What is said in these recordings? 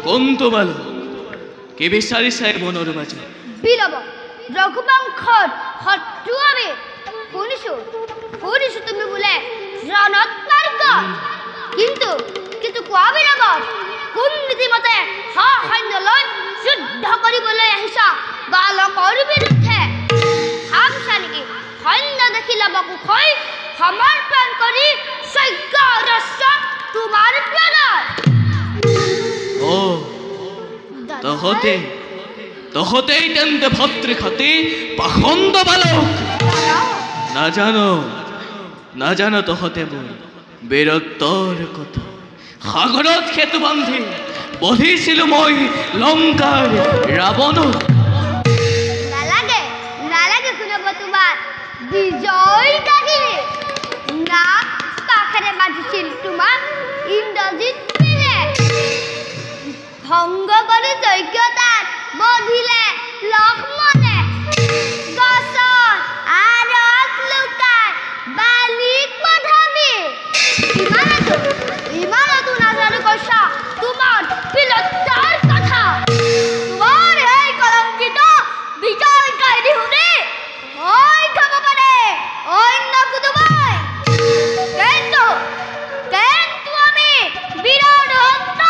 কোনটো বালো কি বিচাৰিছে মনৰ মাজে বিলব ৰঘুবংশৰ শত্ৰু আমি শুনিছো তুমি বোলে ৰণত মাৰ্গ কিন্তু কোৱা বিলব কোন নীতিমতে সৈন্যলৈ যুদ্ধ কৰিবলৈ আহিছা বালকৰ বিৰুদ্ধে ভাবছা নেকি সৈন্য দেখিলে বকুখৈ সমৰ্পণ কৰি যজ্ঞ ৰস্য তোমাৰ প্ৰাণৰ তহতেই তেন্তে ভদ্ৰখাতি পাখণ্ড বালক নাজানো তহতে মোৰ বীৰত্বৰ কথা সাগৰত সেতু বান্ধি বধিছিলো মই লংকাৰ ৰাৱণক নালাগে শুনিব তোমাৰ বিজয় কাহিনী না কাষেৰে বান্ধিছিল তোমাৰ ইন্দ্ৰজিৎ ভংগ কৰি যজ্ঞতাত বধিলে লক্ষ্মণে গছৰ আঁৰত লুকাই বালিক বধাবি ইমানতো নাজানো কৈছা তোমাৰ বীৰত্বৰ কথা তোমাৰ এই কলংকিত বিজয় কাহিনী শুনি হৈ খাব পাৰে অন্য কোনোবাই কিন্তু আমি বীৰৰ ভক্ত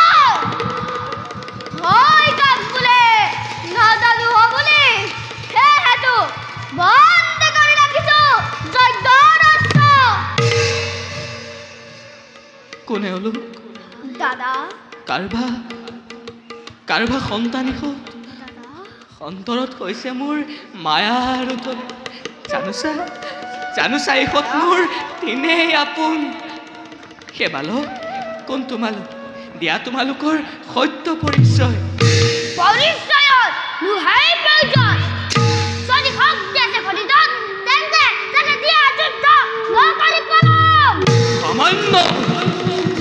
হয় কাম বোলে নাজানো হ'বলে সেহেতু বন্ধ কৰি ৰাখিছো যজ্ঞৰস্য কোনে হলো দাদা কাৰভা সন্তানী অন্তৰত হৈছে মোৰ মায়াৰ উতল জানোছা এইখত মোৰ তিনেই আপোন সেই বালক কোন তোমালোক দিয়া তোমালোকৰ সত্য পৰিচয়ৰ নোহাই প্ৰয়োজন যদি শক্তি আছে ঘটিত তেন্তে দিয়া যুদ্ধ নকৰি পলাম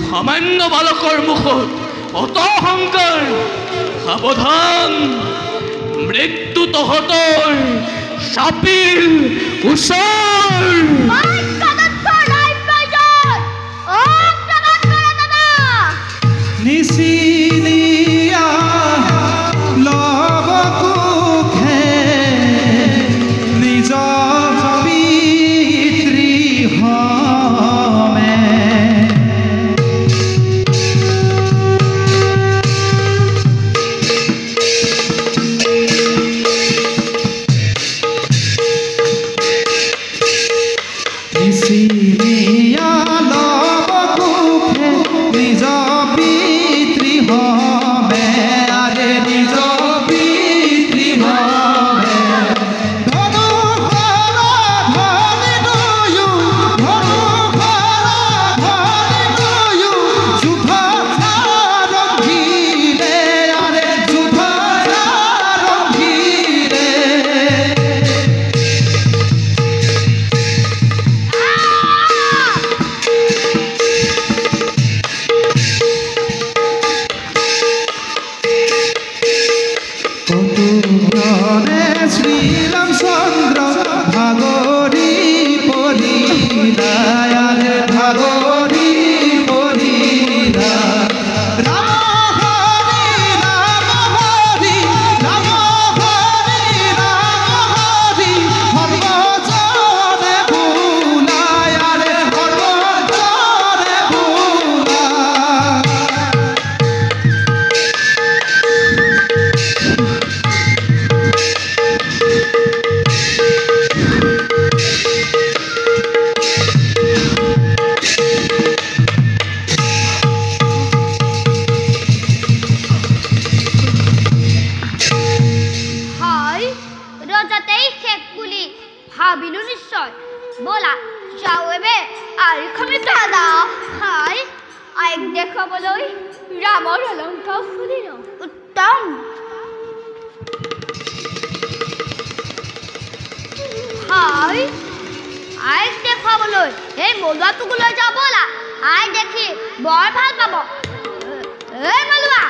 সামান্য বালকৰ মুখত অত অহংকাৰ সাৱধান মৃত্যু তহতৰ চাপিল ওচৰ নিচিলিয়া লবকুখে নিজ পিতৃ হমে নিচিলিয়া লবকুখে নিজ পিতৃ হমে আরে নিজ পিতৃ হমে ধনু ধনি গয়ু যুদ্ধ আৰম্ভিলে আৰে যুদ্ধ আৰম্ভিলে কতুঘ্নে শ্রীরামচন্দ্র ভাগরি পরিলা আরে ভাগরি পরিলা রাম হরি রাম হরি রাম হরি রাম হরি হরজনে ভুলা আরে হরজনে ভুলা হয় ৰজাতেই শেষ বুলি ভাবিলো নিশ্চয় বলা যাও এবে আৰিখমি দাদা হয় আইক দেখাবলৈ ৰামৰ অলংকাৰ খুলিল উত্তম হয় আইক দেখাবলৈ এই মলুৱাটোক লৈ যাও বলা আই দেখি বৰ ভাল পাব এই মলুৱা